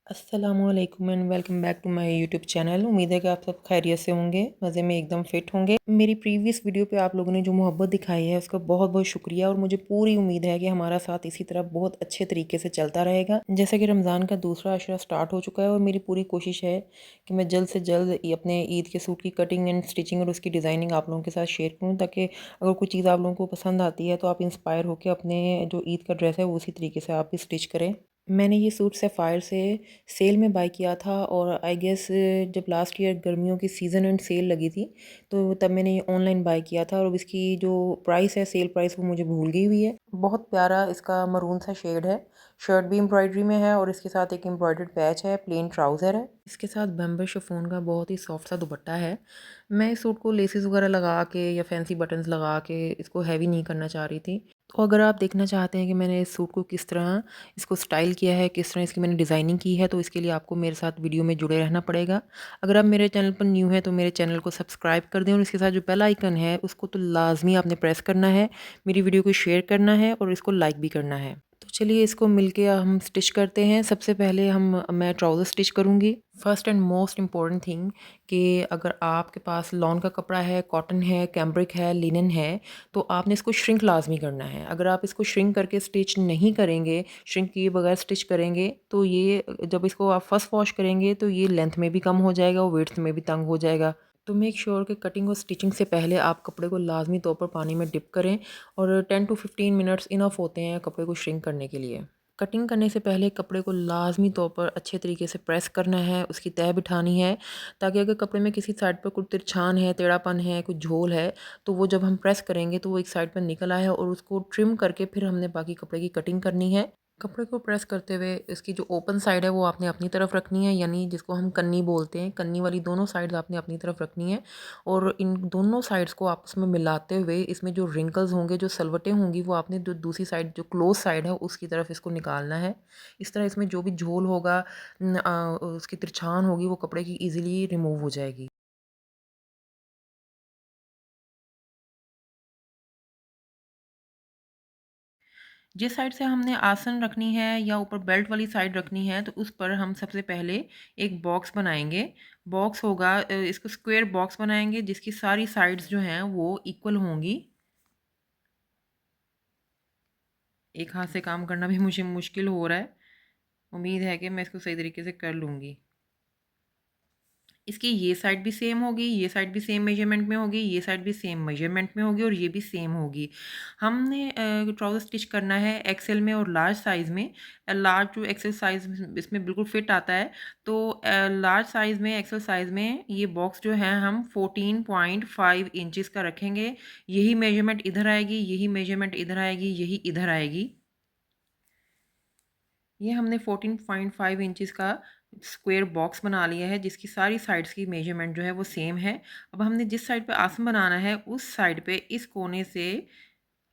अस्सलामुअलैकुम and welcome back to my YouTube channel. उम्मीद है कि आप सब खैरियत से होंगे, मज़े में एकदम फिट होंगे। मेरी प्रीवियस वीडियो पे आप लोगों ने जो मोहब्बत दिखाई है उसका बहुत बहुत शुक्रिया और मुझे पूरी उम्मीद है कि हमारा साथ इसी तरह बहुत अच्छे तरीके से चलता रहेगा। जैसे कि रमज़ान का दूसरा अशरा स्टार्ट हो चुका है और मेरी पूरी कोशिश है कि मैं जल्द से जल्द अपने ईद के सूट की कटिंग एंड स्टिचिंग और उसकी डिज़ाइनिंग आप लोगों के साथ शेयर करूँ, ताकि अगर कोई चीज़ आप लोगों को पसंद आती है तो आप इंस्पायर होकर अपने जो ईद का ड्रेस है वो उसी तरीके से आप भी स्टिच करें। मैंने ये सूट सफ़ायर से सेल में बाय किया था और आई गेस जब लास्ट ईयर गर्मियों की सीज़न एंड सेल लगी थी तो तब मैंने ये ऑनलाइन बाय किया था। और अब इसकी जो प्राइस है, सेल प्राइस, वो मुझे भूल गई हुई है। बहुत प्यारा इसका मरून सा शेड है। शर्ट भी एम्ब्रॉयडरी में है और इसके साथ एक एम्ब्रॉयडर्ड पैच है, प्लेन ट्राउज़र है। इसके साथ बैम्बू शिफॉन का बहुत ही सॉफ्ट सा दुपट्टा है। मैं इस सूट को लेसेस वगैरह लगा के या फैंसी बटन्स लगा के इसको हैवी नहीं करना चाह रही थी। तो अगर आप देखना चाहते हैं कि मैंने इस सूट को किस तरह इसको स्टाइल किया है, किस तरह इसकी मैंने डिज़ाइनिंग की है, तो इसके लिए आपको मेरे साथ वीडियो में जुड़े रहना पड़ेगा। अगर आप मेरे चैनल पर न्यू हैं तो मेरे चैनल को सब्सक्राइब कर दें और इसके साथ जो बेल आइकन है उसको तो लाजमी आपने प्रेस करना है, मेरी वीडियो को शेयर करना है और इसको लाइक भी करना है। तो चलिए इसको मिलके हम स्टिच करते हैं। सबसे पहले मैं ट्राउज़र स्टिच करूँगी। First and most important thing कि अगर आपके पास लॉन का कपड़ा है, कॉटन है, कैम्ब्रिक है, लिनन है, तो आपने इसको श्रिंक लाजमी करना है। अगर आप इसको श्रिंक करके स्टिच नहीं करेंगे, श्रिंक किए बगैर स्टिच करेंगे, तो ये जब इसको आप फर्स्ट वॉश करेंगे तो ये लेंथ में भी कम हो जाएगा और विड्थ में भी तंग हो जाएगा। तो मेक श्योर कि कटिंग और स्टिचिंग से पहले आप कपड़े को लाजमी तौर पर पानी में डिप करें और 10 टू 15 मिनट्स इनफ होते हैं कपड़े को श्रिंक करने के लिए। कटिंग करने से पहले कपड़े को लाजमी तौर पर अच्छे तरीके से प्रेस करना है, उसकी तह बिठानी है, ताकि अगर कपड़े में किसी साइड पर कुछ तिरछान है, टेढ़ापन है, कुछ झोल है, तो वो जब हम प्रेस करेंगे तो वो एक साइड पर निकल आए और उसको ट्रिम करके फिर हमने बाकी कपड़े की कटिंग करनी है। कपड़े को प्रेस करते हुए इसकी जो ओपन साइड है वो आपने अपनी तरफ रखनी है, यानी जिसको हम कन्नी बोलते हैं, कन्नी वाली दोनों साइड्स आपने अपनी तरफ रखनी है। और इन दोनों साइड्स को आपस में मिलाते हुए इसमें जो रिंकल्स होंगे, जो सलवटें होंगी, वो आपने जो दूसरी साइड जो क्लोज साइड है उसकी तरफ इसको निकालना है। इस तरह इसमें जो भी झोल होगा, उसकी तिरछान होगी, वो कपड़े की ईजिली रिमूव हो जाएगी। जिस साइड से हमने आसन रखनी है या ऊपर बेल्ट वाली साइड रखनी है, तो उस पर हम सबसे पहले एक बॉक्स बनाएंगे। बॉक्स होगा, इसको स्क्वायर बॉक्स बनाएंगे जिसकी सारी साइड्स जो हैं वो इक्वल होंगी। एक हाथ से काम करना भी मुझे मुश्किल हो रहा है। उम्मीद है कि मैं इसको सही तरीके से कर लूँगी। इसकी ये साइड भी सेम होगी, ये साइड भी सेम मेजरमेंट में होगी, ये साइड भी सेम मेजरमेंट में होगी और ये भी सेम होगी। हमने ट्राउज़र स्टिच करना है एक्सेल में और लार्ज साइज़ में। लार्ज टू एक्सेल साइज़ इसमें बिल्कुल फिट आता है। तो लार्ज साइज़ में, एक्सेल साइज़ में ये बॉक्स जो है हम 14.5 इंचज़ का रखेंगे। यही मेजरमेंट इधर आएगी, यही मेजरमेंट इधर आएगी, यही इधर आएगी। ये हमने 14.5 इंचज़ का स्क्वायर बॉक्स बना लिया है जिसकी सारी साइड्स की मेजरमेंट जो है वो सेम है। अब हमने जिस साइड पे आसन बनाना है उस साइड पे इस कोने से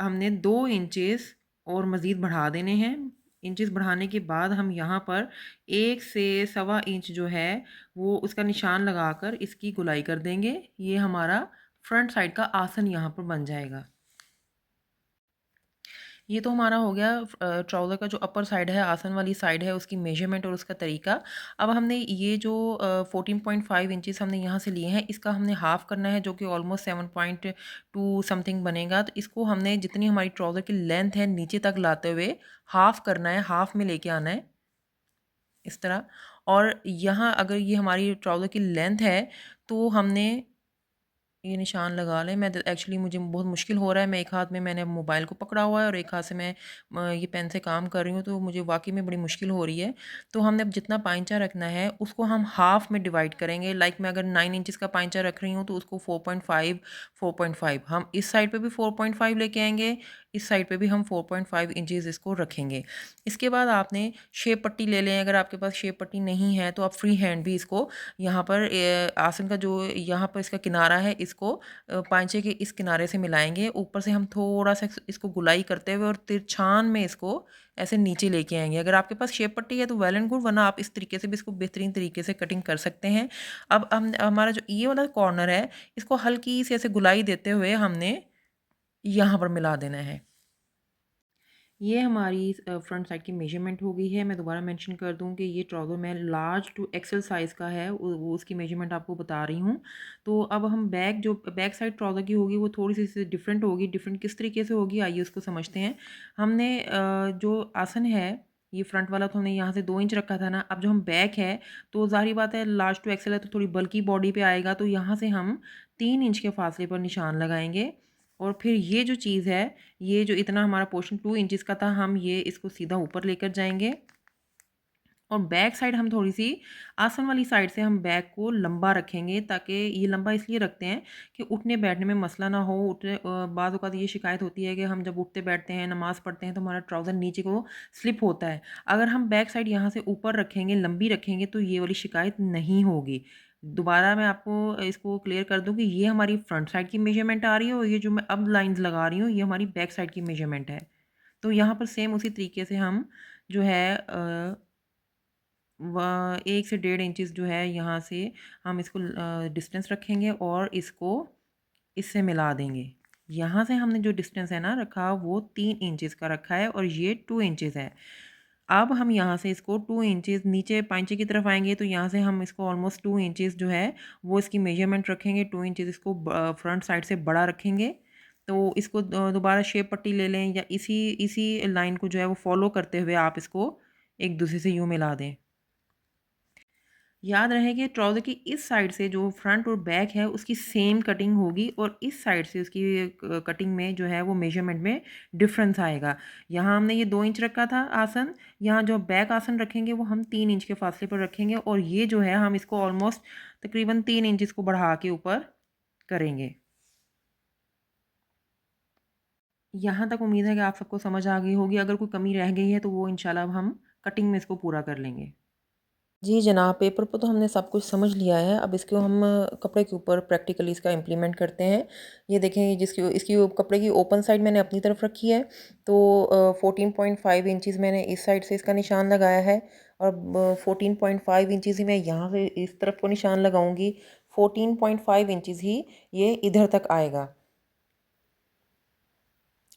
हमने 2 इंचेस और मज़ीद बढ़ा देने हैं। इंचेस बढ़ाने के बाद हम यहाँ पर 1 से सवा इंच जो है वो उसका निशान लगाकर इसकी गुलाई कर देंगे। ये हमारा फ्रंट साइड का आसन यहाँ पर बन जाएगा। ये तो हमारा हो गया ट्राउज़र का जो अपर साइड है, आसन वाली साइड है, उसकी मेजरमेंट और उसका तरीका। अब हमने ये जो 14.5 इंचेस हमने यहाँ से लिए हैं, इसका हमने हाफ़ करना है, जो कि ऑलमोस्ट 7.2 समथिंग बनेगा। तो इसको हमने जितनी हमारी ट्राउज़र की लेंथ है नीचे तक लाते हुए हाफ़ करना है, हाफ़ में लेके आना है इस तरह। और यहाँ अगर ये हमारी ट्राउज़र की लेंथ है तो हमने ये निशान लगा लें। मैं एक्चुअली मुझे बहुत मुश्किल हो रहा है, मैं एक हाथ में मैंने मोबाइल को पकड़ा हुआ है और एक हाथ से मैं ये पेन से काम कर रही हूँ, तो मुझे वाक़ई में बड़ी मुश्किल हो रही है। तो हमने अब जितना पाइंचा रखना है उसको हम हाफ़ में डिवाइड करेंगे। लाइक मैं अगर 9 इंचेस का पाइंचा रख रही हूँ तो उसको 4.5 हम इस साइड पे भी 4.5 लेके आएँगे, इस साइड पे भी हम 4.5 इंचेस इसको रखेंगे। इसके बाद आपने शेप पट्टी ले लें। अगर आपके पास शेप पट्टी नहीं है तो आप फ्री हैंड भी इसको यहाँ पर आसन का जो यहाँ पर इसका किनारा है इसको पांचे के इस किनारे से मिलाएंगे। ऊपर से हम थोड़ा सा इसको गुलाई करते हुए और तिरछान में इसको ऐसे नीचे लेके आएंगे। अगर आपके पास शेप पट्टी है तो वेल एंड गुड, वरना आप इस तरीके से भी इसको बेहतरीन तरीके से कटिंग कर सकते हैं। अब हम हमारा जो ये वाला कॉर्नर है इसको हल्की सी ऐसे गुलाई देते हुए हमने यहाँ पर मिला देना है। ये हमारी फ्रंट साइड की मेजरमेंट हो गई है। मैं दोबारा मेंशन कर दूँ कि ये ट्राउज़र मैं लार्ज टू एक्सेल साइज़ का है, वो उसकी मेजरमेंट आपको बता रही हूँ। तो अब हम बैक साइड ट्राउज़र की होगी वो थोड़ी-सी इससे डिफरेंट होगी। डिफरेंट किस तरीके से होगी आइए उसको समझते हैं। हमने जो आसन है, ये फ्रंट वाला तो हमने यहाँ से 2 इंच रखा था ना, अब जो हम बैक है तो ज़ाहिर-सी बात है लार्ज टू एक्सेल है तो थोड़ी बल्की बॉडी पे आएगा, तो यहाँ से हम 3 इंच के फासले पर निशान लगाएँगे और फिर ये जो चीज़ है, ये जो इतना हमारा पोर्शन 2 इंचेस का था, हम ये इसको सीधा ऊपर लेकर जाएँगे और बैक साइड हम थोड़ी-सी आसन वाली साइड से हम बैक को लंबा रखेंगे, ताकि ये लंबा इसलिए रखते हैं कि उठने-बैठने में मसला ना हो। बाज़ औक़ात ये शिकायत होती है कि हम जब उठते-बैठते हैं, नमाज़ पढ़ते हैं तो हमारा ट्राउज़र नीचे को स्लिप होता है। अगर हम बैक साइड यहाँ से ऊपर रखेंगे, लंबी रखेंगे तो ये वाली शिकायत नहीं होगी। दोबारा मैं आपको इसको क्लियर कर दूँ कि ये हमारी फ्रंट साइड की मेज़रमेंट आ रही है और ये जो मैं अब लाइन्स लगा रही हूँ, ये हमारी बैक साइड की मेज़रमेंट है। तो यहाँ पर सेम उसी तरीके से हम जो है 1 से 1.5 इंचेस जो है यहाँ से हम इसको डिस्टेंस रखेंगे और इसको इससे मिला देंगे। यहाँ से हमने जो डिस्टेंस है ना रखा वो 3 इंचेस का रखा है और ये 2 इंचेस है। अब हम यहाँ से इसको 2 इंचेस नीचे पाइंचे की तरफ आएँगे तो यहाँ से हम इसको ऑलमोस्ट 2 इंचेस जो है वो इसकी मेज़रमेंट रखेंगे। 2 इंचेस इसको फ्रंट साइड से बड़ा रखेंगे। तो इसको दोबारा शेप पट्टी ले लें या इसी इसी लाइन को जो है वो फ़ॉलो करते हुए आप इसको एक दूसरे से यूँ मिला दें। याद रहे कि ट्राउज़र की इस साइड से जो फ्रंट और बैक है उसकी सेम कटिंग होगी और इस साइड से उसकी कटिंग में जो है वो मेजरमेंट में डिफरेंस आएगा। यहाँ हमने ये 2 इंच रखा था आसन, यहाँ जो बैक आसन रखेंगे वो हम 3 इंच के फासले पर रखेंगे और ये जो है हम इसको ऑलमोस्ट तकरीबन 3 इंच को बढ़ा के ऊपर करेंगे। यहाँ तक उम्मीद है कि आप सबको समझ आ गई होगी। अगर कोई कमी रह गई है तो वो इंशाल्लाह अब हम कटिंग में इसको पूरा कर लेंगे। जी जनाब, पेपर पे तो हमने सब कुछ समझ लिया है। अब इसको हम कपड़े के ऊपर प्रैक्टिकली इसका इम्प्लीमेंट करते हैं। ये देखें, ये जिसकी इसकी कपड़े की ओपन साइड मैंने अपनी तरफ रखी है। तो 14.5 इंचेस मैंने इस साइड से इसका निशान लगाया है और 14.5 इंचेस ही मैं यहाँ से इस तरफ को निशान लगाऊंगी। 14.5 इंचेस ही ये इधर तक आएगा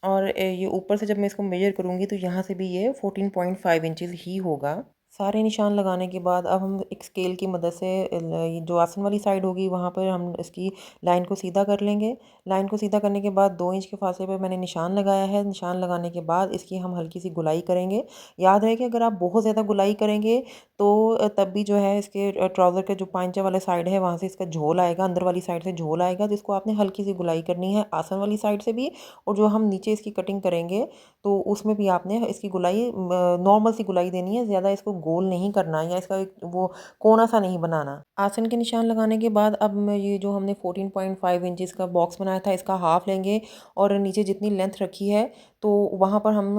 और ये ऊपर से जब मैं इसको मेजर करूँगी तो यहाँ से भी ये 14.5 इंचेस ही होगा। सारे निशान लगाने के बाद अब हम एक स्केल की मदद से ये जो आसन वाली साइड होगी वहाँ पर हम इसकी लाइन को सीधा कर लेंगे। लाइन को सीधा करने के बाद 2 इंच के फासले पर मैंने निशान लगाया है। निशान लगाने के बाद इसकी हम हल्की सी गुलाई करेंगे। याद रहे कि अगर आप बहुत ज़्यादा गुलाई करेंगे तो तब भी जो है इसके ट्राउज़र के जो पांचे वाले साइड है वहाँ से इसका झोल आएगा, अंदर वाली साइड से झोल आएगा, जिसको आपने हल्की सी गुलाई करनी है आसन वाली साइड से भी। और जो हम नीचे इसकी कटिंग करेंगे तो उसमें भी आपने इसकी गुलाई नॉर्मल सी गुलाई देनी है, ज़्यादा इसको गोल नहीं करना या इसका एक वो कोना सा नहीं बनाना। आसन के निशान लगाने के बाद अब मैं ये जो हमने 14.5 इंचेस का बॉक्स बनाया था इसका हाफ लेंगे और नीचे जितनी लेंथ रखी है तो वहाँ पर हम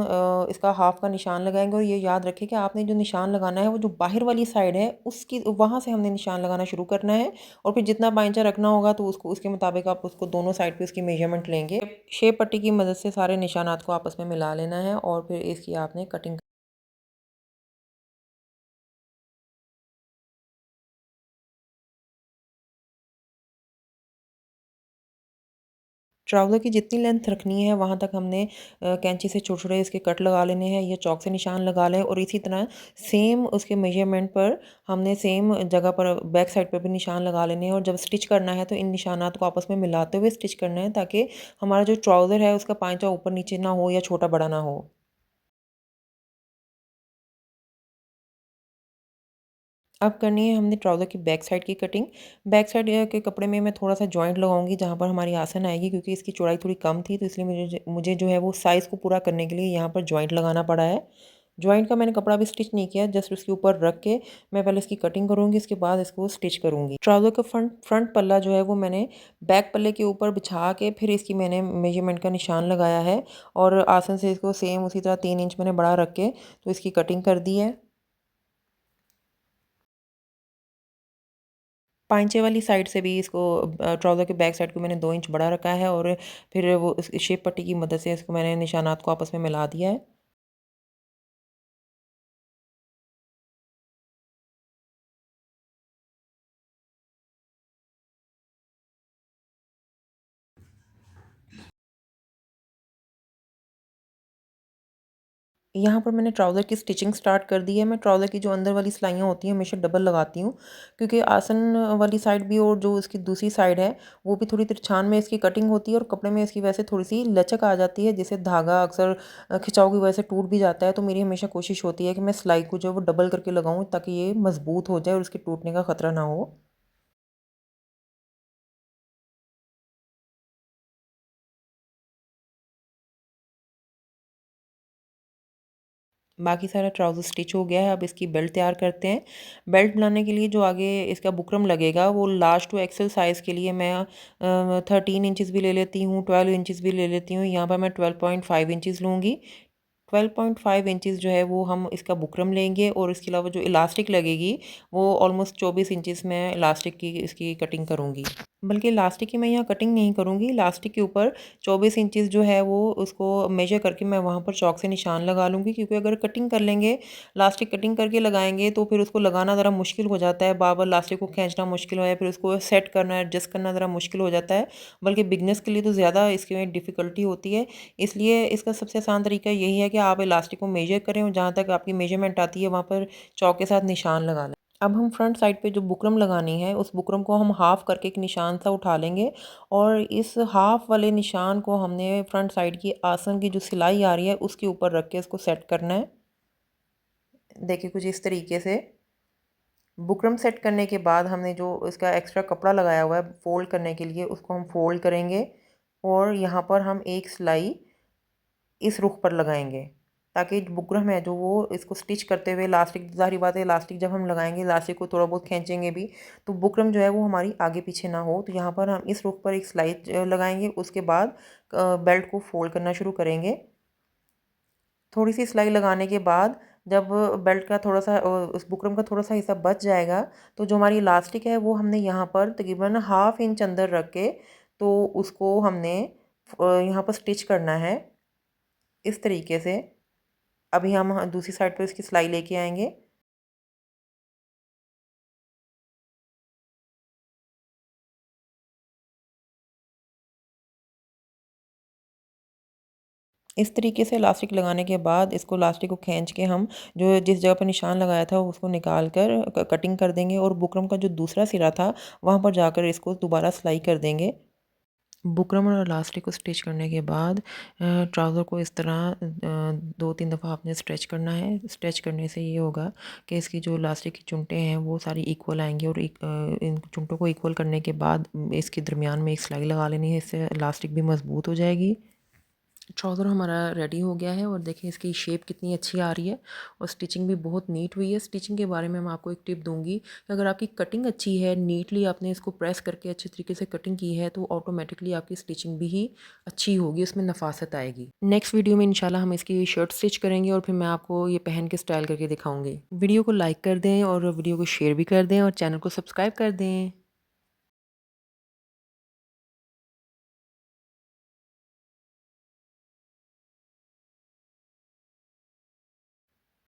इसका हाफ का निशान लगाएंगे। और ये याद रखें कि आपने जो निशान लगाना है वो जो बाहर वाली साइड है उसकी वहाँ से हमने निशान लगाना शुरू करना है और फिर जितना पाइंचा रखना होगा तो उसको उसके मुताबिक आप उसको दोनों साइड पे उसकी मेजरमेंट लेंगे। शेप पट्टी की मदद से सारे निशानात को आपस में मिला लेना है और फिर इसकी आपने कटिंग। ट्राउज़र की जितनी लेंथ रखनी है वहाँ तक हमने कैंची से छोटे-छोटे इसके कट लगा लेने हैं या चॉक से निशान लगा लें और इसी तरह सेम उसके मेजरमेंट पर हमने सेम जगह पर बैक साइड पर भी निशान लगा लेने हैं। और जब स्टिच करना है तो इन निशानात को आपस में मिलाते हुए स्टिच करना है, ताकि हमारा जो ट्राउज़र है उसका पाँचा ऊपर-नीचे ना हो या छोटा-बड़ा ना हो। अब करनी है हमने ट्राउज़र की बैक साइड की कटिंग। बैक साइड के कपड़े में मैं थोड़ा-सा जॉइंट लगाऊँगी जहाँ पर हमारी आसन आएगी, क्योंकि इसकी चौड़ाई थोड़ी कम थी तो इसलिए मुझे जो है वो साइज़ को पूरा करने के लिए यहाँ पर जॉइंट लगाना पड़ा है। जॉइंट का मैंने कपड़ा भी स्टिच नहीं किया, जस्ट उसके ऊपर रख के मैं पहले इसकी कटिंग करूँगी, इसके बाद इसको स्टिच करूँगी। ट्राउज़र का फ्रंट पल्ला जो है वो मैंने बैक पल्ले के ऊपर बिछा के फिर इसकी मैंने मेजरमेंट का निशान लगाया है और आसन से इसको सेम उसी तरह 3 इंच मैंने बड़ा रख के तो इसकी कटिंग कर दी है। पाँचे वाली साइड से भी इसको ट्राउज़र के बैक साइड को मैंने 2 इंच बड़ा रखा है और फिर वो उस शेप पट्टी की मदद से इसको मैंने निशानात को आपस में मिला दिया है। यहाँ पर मैंने ट्राउज़र की स्टिचिंग स्टार्ट कर दी है। मैं ट्राउज़र की जो अंदर वाली सिलाइयाँ होती हैं हमेशा डबल लगाती हूँ, क्योंकि आसन वाली साइड भी और जो इसकी दूसरी साइड है वो भी थोड़ी तिरछान में इसकी कटिंग होती है और कपड़े में इसकी वजह से थोड़ी-सी लचक आ जाती है, जिससे धागा अक्सर खिंचाव की वजह से टूट भी जाता है। तो मेरी हमेशा कोशिश होती है कि मैं सिलाई को जो है वो डबल करके लगाऊँ, ताकि ये मज़बूत हो जाए और इसके टूटने का ख़तरा ना हो। बाकी सारा ट्राउज़र स्टिच हो गया है। अब इसकी बेल्ट तैयार करते हैं। बेल्ट बनाने के लिए जो आगे इसका बुकरम लगेगा वो लार्ज टू एक्सेल साइज़ के लिए मैं 13 इंचेस भी ले लेती हूँ, 12 इंचेस भी ले लेती हूँ। यहाँ पर मैं 12.5 इंचेस लूँगी। 12.5 इंचेस जो है वो हम इसका बुकरम लेंगे, और इसके अलावा जो इलास्टिक लगेगी वो ऑलमोस्ट 24 इंचेस में इलास्टिक की इसकी कटिंग करूँगी। बल्कि इलास्टिक की मैं यहाँ कटिंग नहीं करूँगी, इलास्टिक के ऊपर 24 इंचेस जो है वो उसको मेजर करके मैं वहाँ पर चॉक से निशान लगा लूँगी, क्योंकि अगर कटिंग कर लेंगे, इलास्टिक कटिंग करके लगाएंगे तो फिर उसको लगाना ज़रा मुश्किल हो जाता है, बार बार इलास्टिक को खींचना मुश्किल हो, या फिर उसको सेट करना एडजस्ट करना ज़रा मुश्किल हो जाता है। बल्कि बिगनर्स के लिए तो ज़्यादा इसमें डिफ़िकल्टी होती है। इसलिए इसका सबसे आसान तरीका यही है कि आप इलास्टिक को मेजर करें और जहाँ तक आपकी मेजरमेंट आती है वहाँ पर चॉक के साथ निशान लगा लें। अब हम फ्रंट साइड पे जो बुकरम लगानी है उस बुकरम को हम हाफ करके एक निशान सा उठा लेंगे, और इस हाफ वाले निशान को हमने फ्रंट साइड की आसन की जो सिलाई आ रही है उसके ऊपर रख के इसको सेट करना है। देखिए कुछ इस तरीके से। बुकरम सेट करने के बाद हमने जो इसका एक्स्ट्रा कपड़ा लगाया हुआ है फोल्ड करने के लिए उसको हम फोल्ड करेंगे, और यहाँ पर हम एक सिलाई इस रुख पर लगाएंगे, ताकि बुकरम है जो वो इसको स्टिच करते हुए इलास्टिक, ज़ाहिर बात है इलास्टिक जब हम लगाएंगे इलास्टिक को थोड़ा बहुत खींचेंगे भी, तो बुकरम जो है वो हमारी आगे पीछे ना हो। तो यहाँ पर हम इस रुख पर एक सिलाई लगाएंगे, उसके बाद बेल्ट को फोल्ड करना शुरू करेंगे। थोड़ी सी सिलाई लगाने के बाद जब बेल्ट का थोड़ा सा उस बुकरम का थोड़ा सा हिस्सा बच जाएगा, तो जो हमारी इलास्टिक है वो हमने यहाँ पर तकरीबन हाफ इंच अंदर रख के तो उसको हमने यहाँ पर स्टिच करना है इस तरीके से। अभी हम दूसरी साइड पर इसकी सिलाई लेके आएंगे। इस तरीके से इलास्टिक लगाने के बाद इसको इलास्टिक को खींच के हम जो जिस जगह पर निशान लगाया था उसको निकाल कर कटिंग कर देंगे, और बुकरम का जो दूसरा सिरा था वहाँ पर जाकर इसको दोबारा सिलाई कर देंगे। बुकरम और इलास्टिक को स्टिच करने के बाद ट्राउज़र को इस तरह 2-3 दफ़ा आपने स्ट्रेच करना है। स्ट्रेच करने से ये होगा कि इसकी जो इलास्टिक की चुनटें हैं वो सारी इक्वल आएंगी, और इन चुनटों को इक्वल करने के बाद इसके दरमियान में एक सिलाई लगा लेनी है, इससे इलास्टिक भी मज़बूत हो जाएगी। ट्राउज़र हमारा रेडी हो गया है, और देखिए इसकी शेप कितनी अच्छी आ रही है, और स्टिचिंग भी बहुत नीट हुई है। स्टिचिंग के बारे में मैं आपको एक टिप दूंगी कि अगर आपकी कटिंग अच्छी है, नीटली आपने इसको प्रेस करके अच्छे तरीके से कटिंग की है, तो ऑटोमेटिकली आपकी स्टिचिंग भी ही अच्छी होगी, उसमें नफासत आएगी। नेक्स्ट वीडियो में इंशाल्लाह हम इसकी शर्ट स्टिच करेंगे, और फिर मैं आपको ये पहन के स्टाइल करके दिखाऊंगी। वीडियो को लाइक कर दें और वीडियो को शेयर भी कर दें, और चैनल को सब्सक्राइब कर दें।